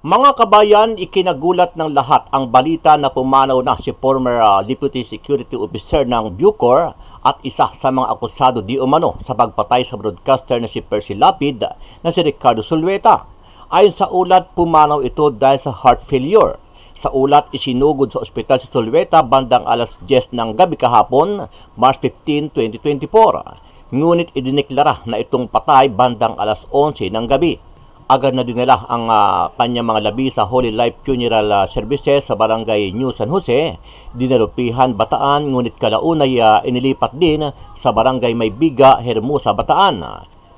Mga kabayan, ikinagulat ng lahat ang balita na pumanaw na si former Deputy Security Officer ng Bucor at isa sa mga akusado di umano sa pagpatay sa broadcaster na si Percy Lapid na si Ricardo Zulueta. Ayon sa ulat, pumanaw ito dahil sa heart failure. Sa ulat, isinugod sa ospital si Zulueta bandang alas 10 ng gabi kahapon, March 15, 2024. Ngunit idineklara na itong patay bandang alas 11 ng gabi. Agad na dinala ang kanyang mga labi sa Holy Life Funeral Services sa Barangay New San Jose, Dinalupihan, Bataan, ngunit kalaunay inilipat din sa Barangay Maybiga, Hermosa, Bataan.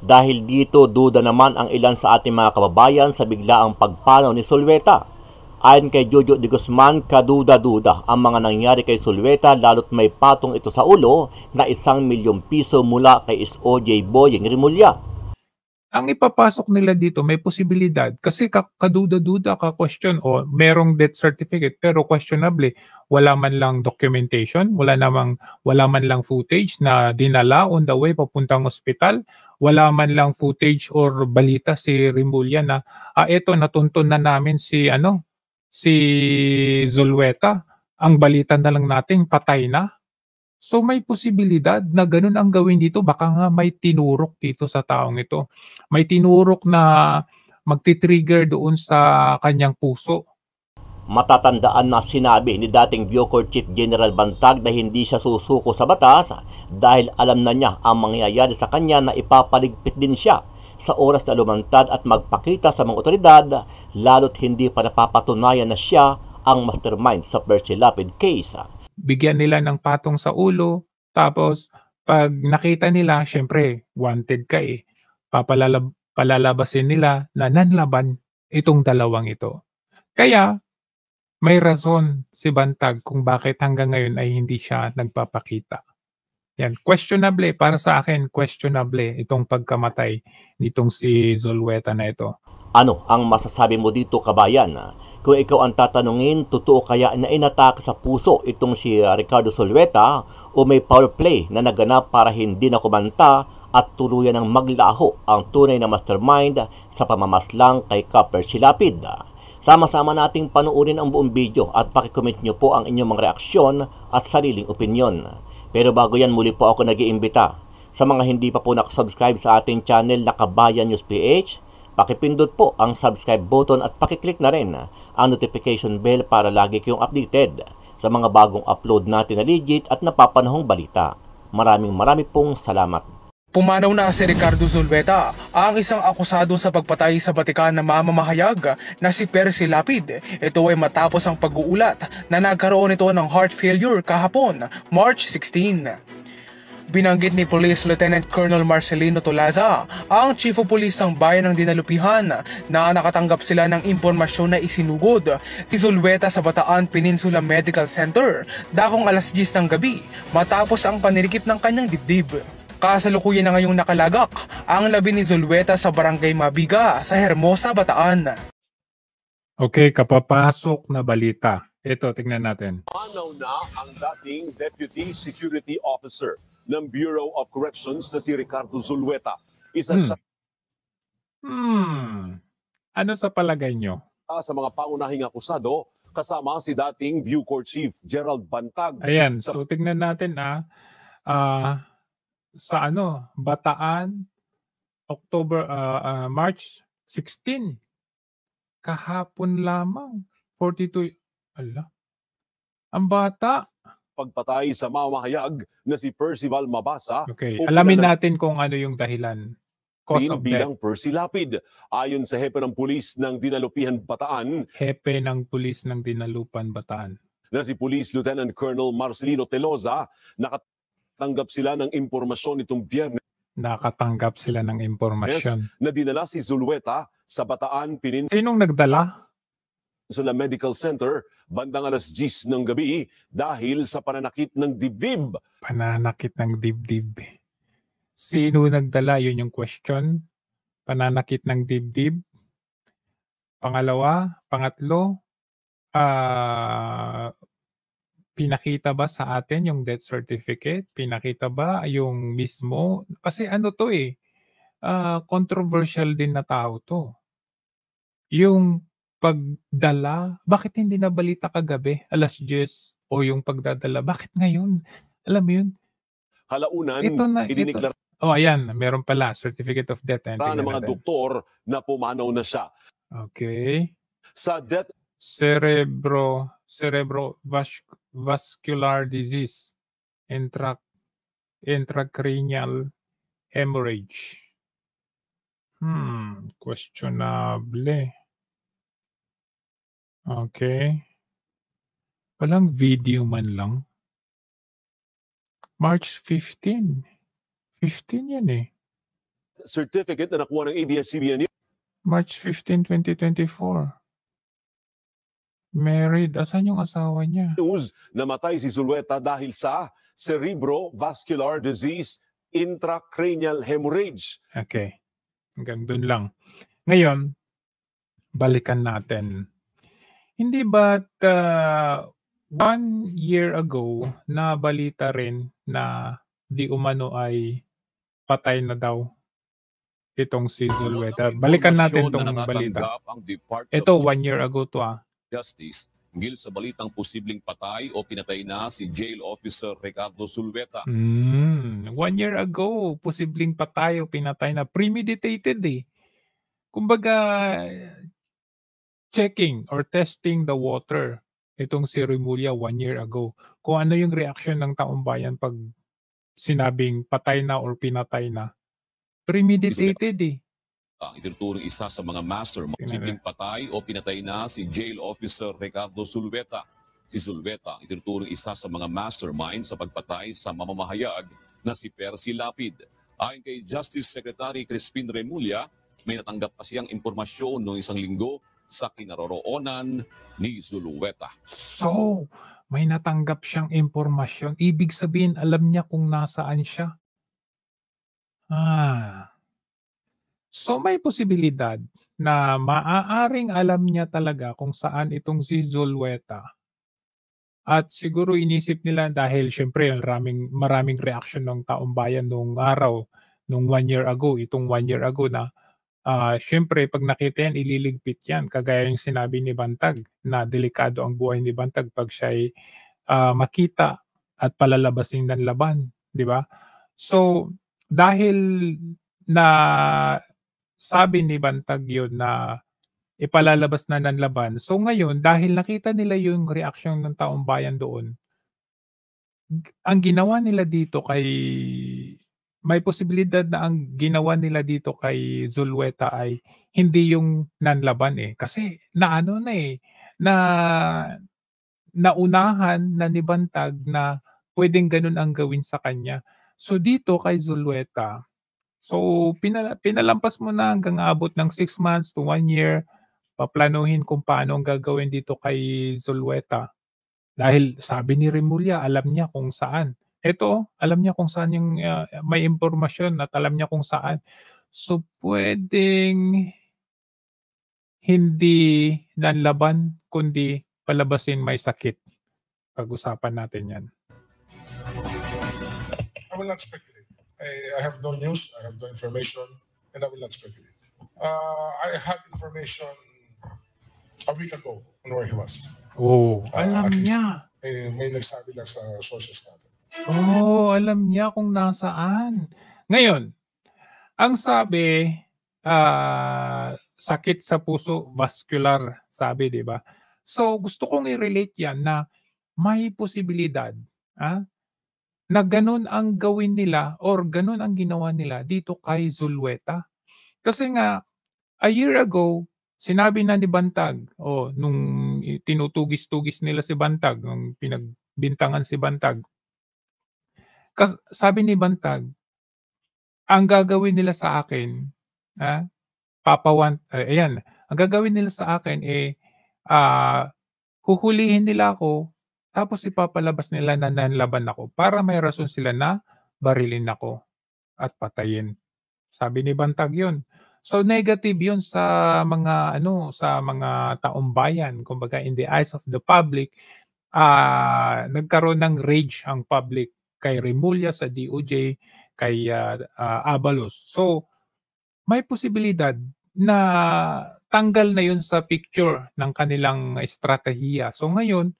Dahil dito, duda naman ang ilan sa ating mga kababayan sa biglaang pagpanaw ni Zulueta. Ayon kay Jojo de Guzman, kaduda-duda ang mga nangyari kay Zulueta lalo't may patong ito sa ulo na 1,000,000 piso mula kay SOJ Boyeng Rimulya. Ang ipapasok nila dito may posibilidad kasi kaduda-duda ka question o merong death certificate pero questionably wala man lang documentation, wala man lang footage na dinala on the way papuntang ospital, wala man lang footage or balita si Rimulya na eto natuntun na namin si Zulueta. Ang balita na lang natin patay na. So may posibilidad na ganun ang gawin dito, baka nga may tinurok dito sa taong ito. May tinurok na magti-trigger doon sa kanyang puso. Matatandaan na sinabi ni dating Bucor Chief General Bantag na hindi siya susuko sa batas dahil alam na niya ang mangyayari sa kanya na ipapaligpit din siya sa oras na lumantad at magpakita sa mga otoridad lalo't hindi pa napapatunayan na siya ang mastermind sa Percy Lapid case. Bigyan nila ng patong sa ulo, tapos pag nakita nila, syempre, wanted ka eh. Palalabasin nila na nanlaban itong dalawang ito. Kaya, may rason si Bantag kung bakit hanggang ngayon ay hindi siya nagpapakita. Yan, questionable para sa akin, questionable itong pagkamatay nitong si Zulueta na ito. Ano ang masasabi mo dito, kabayan? Kung ikaw ang tatanungin, totoo kaya na inatake sa puso itong si Ricardo Zulueta o may power play na naganap para hindi na kumanta at tuluyan ng maglaho ang tunay na mastermind sa pamamaslang kay Percy Lapid? Sama-sama nating panuorin ang buong video at pakicomment nyo po ang inyong mga reaksyon at sariling opinyon. Pero bago yan, muli po ako nag-iimbita sa mga hindi pa po nakasubscribe sa ating channel na Kabayan News PH, pakipindot po ang subscribe button at pakiclick na rin ang notification bell para lagi kayong updated sa mga bagong upload natin na legit at napapanahong balita. Maraming pong salamat. Pumanaw na si Ricardo Zulueta, ang isang akusado sa pagpatay sa Batikan na mamamahayag na si Percy Lapid. Ito ay matapos ang pag-uulat na nagkaroon ito ng heart failure kahapon, March 16. Binanggit ni Police Lieutenant Colonel Marcelino Tolaza, ang Chief of Police ng Bayan ng Dinalupihan, na nakatanggap sila ng impormasyon na isinugod si Zulueta sa Bataan Peninsula Medical Center dakong alas 10 ng gabi matapos ang panirikip ng kanyang dibdib. Kasalukuyan na ngayong nakalagak ang labi ni Zulueta sa Barangay Mabiga sa Hermosa, Bataan. Okay, kapapasok na balita. Ito, tingnan natin. Panaw na ang dating Deputy Security Officer ng Bureau of Corrections na si Ricardo Zulueta. Isa siya Ano sa palagay nyo? sa mga pangunahing akusado kasama si dating Bucor Chief Gerald Bantag. Ayan, so tignan natin sa Bataan, March 16. Kahapon lamang, 42. Ala, ang bata. Pagpatay sa mamahayag na si Percival Mabasa. Okay, alamin natin kung ano yung dahilan. Cause of bilang death. Percy Lapid. Ayon sa hepe ng pulis ng Dinalupihan, Bataan. Hepe ng pulis ng Dinalupan, Bataan. Na si Police Lieutenant Colonel Marcelino Teloza, nakatanggap sila ng impormasyon itong Biyernes. Nakatanggap sila ng impormasyon. Na dinala si Zulueta sa Bataan Peninsula. Sinong nagdala? Sa Medical Center bandang alas 10 ng gabi dahil sa pananakit ng dibdib. Pananakit ng dibdib. Sino nagdala? Yun yung question. Pananakit ng dibdib. Pangatlo, pinakita ba sa atin yung death certificate? Pinakita ba yung mismo? Kasi controversial din na tao to. Yung pagdala, bakit hindi nabalita kagabi, 10:00 o yung pagdadala, bakit ngayon? Alam mo yun? Kalaunan, Ito idineklara ayan, meron pala, certificate of death, ayan, ng tingnan mga natin. doktor na pumanaw na siya. Okay. Sa death Cerebrovascular disease, intracranial hemorrhage. Questionable. Okay. Walang video man lang. March 15. 15 yan eh. certificate na nakuha ng ABS-CBN March 15, 2024. Married. Asan yung asawa niya? News, namatay si Zulueta dahil sa cerebrovascular disease, intracranial hemorrhage. Okay. Hanggang dun lang. Ngayon, balikan natin. Hindi ba't 1 year ago na balita rin na di umano ay patay na daw itong si Zulueta? Balikan natin tong balita. Ito 1 year ago to Justice hinggil sa balitang posibleng patay o pinatay na si Jail Officer Ricardo Zulueta. 1 year ago, posibleng patay o pinatay na. Premeditated eh. Kumbaga, checking or testing the water. Itong si Remulla 1 year ago. Kung ano yung reaction ng taong bayan pag sinabing patay na or pinatay na. Premeditated eh. Itinuturing isa sa mga mastermind. Posibleng patay o pinatay na si Jail Officer Ricardo Zulueta. Si Zulueta itinuturing isa sa mga mastermind sa pagpatay sa mamamahayag na si Percy Lapid. Ayon kay Justice Secretary Crispin Remulla, may natanggap pa siyang impormasyon noong 1 linggo sa kinaroroonan ni Zulueta. So, may natanggap siyang impormasyon. Ibig sabihin, alam niya kung nasaan siya. So may posibilidad na maaaring alam niya talaga kung saan itong si Zulueta. At siguro inisip nila dahil syempre maraming reaction ng taong bayan nung araw, nung 1 year ago, itong 1 year ago na syempre pag nakita yan, ililigpit yan. Kagaya yung sinabi ni Bantag na delikado ang buhay ni Bantag pag siya'y makita at palalabasin ng laban, di ba? So dahil na sabi ni Bantag yun na ipalalabas na ng laban. So ngayon, dahil nakita nila yung reaksyon ng taong bayan doon, ang ginawa nila dito may posibilidad na ang ginawa nila dito kay Zulueta ay hindi yung nanlaban eh. Kasi naunahan na ni Bantag na pwedeng ganun ang gawin sa kanya. So dito kay Zulueta, so pinalampas mo na hanggang abot ng 6 months to 1 year, paplanuhin kung paano ang gagawin dito kay Zulueta. Dahil sabi ni Remulla, alam niya kung saan. Ito, alam niya kung saan yung may impormasyon at alam niya kung saan. So pwedeng hindi nanlaban, kundi palabasin may sakit. Pag-usapan natin yan. I will not speculate. I have no news, I have no information, and I will not speculate. I had information a week ago on where he was. Alam at least, niya. May nagsabi lang sa sources natin. Alam niya kung nasaan. Ngayon, ang sabi, sakit sa puso, vascular, sabi, di ba? So, gusto kong i-relate yan na may posibilidad na ganun ang gawin nila or ganun ang ginawa nila dito kay Zulueta. Kasi nga, a year ago, sinabi na ni Bantag, nung tinutugis-tugis nila si Bantag, nung pinagbintangan si Bantag, sabi ni Bantag, ang gagawin nila sa akin, ang gagawin nila sa akin huhulihin nila ako, tapos ipapalabas nila na nanlaban ako para may rason sila na barilin ako at patayin. Sabi ni Bantag yun. So negative yun sa mga taong bayan. Kumbaga in the eyes of the public, nagkaroon ng rage ang public kay Remulla sa DOJ, kay Abalos. So may posibilidad na tanggal na yun sa picture ng kanilang estratehiya. So ngayon,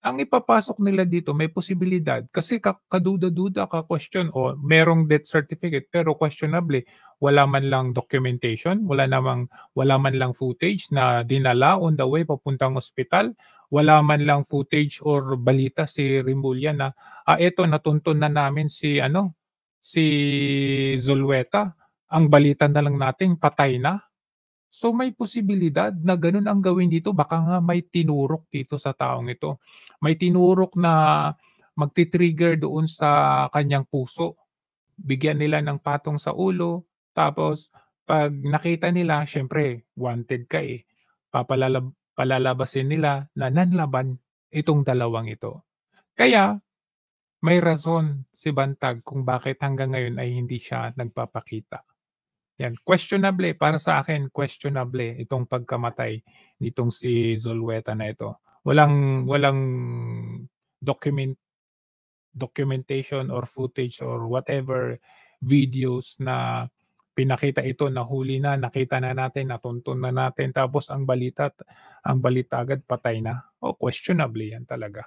ang ipapasok nila dito may posibilidad kasi kaduda-duda ka-question o merong death certificate pero questionably wala man lang documentation, wala man lang footage na dinala on the way papuntang ospital, wala man lang footage or balita si Rimulya na eto natuntun na namin si Zulueta. Ang balita na lang natin patay na. So may posibilidad na ganun ang gawin dito, baka nga may tinurok dito sa taong ito. May tinurok na magti-trigger doon sa kanyang puso. Bigyan nila ng patong sa ulo, tapos 'pag nakita nila siyempre wanted ka, eh. Palalabasin nila na nanlaban itong dalawang ito. Kaya may rason si Bantag kung bakit hanggang ngayon ay hindi siya nagpapakita. Yan, questionable para sa akin, questionable itong pagkamatay nitong si Zulueta na ito. Walang documentation or footage or whatever videos na pinakita ito, nahuli na, nakita na natin, natuntun na natin, tapos ang balita agad patay na. Questionable yan talaga.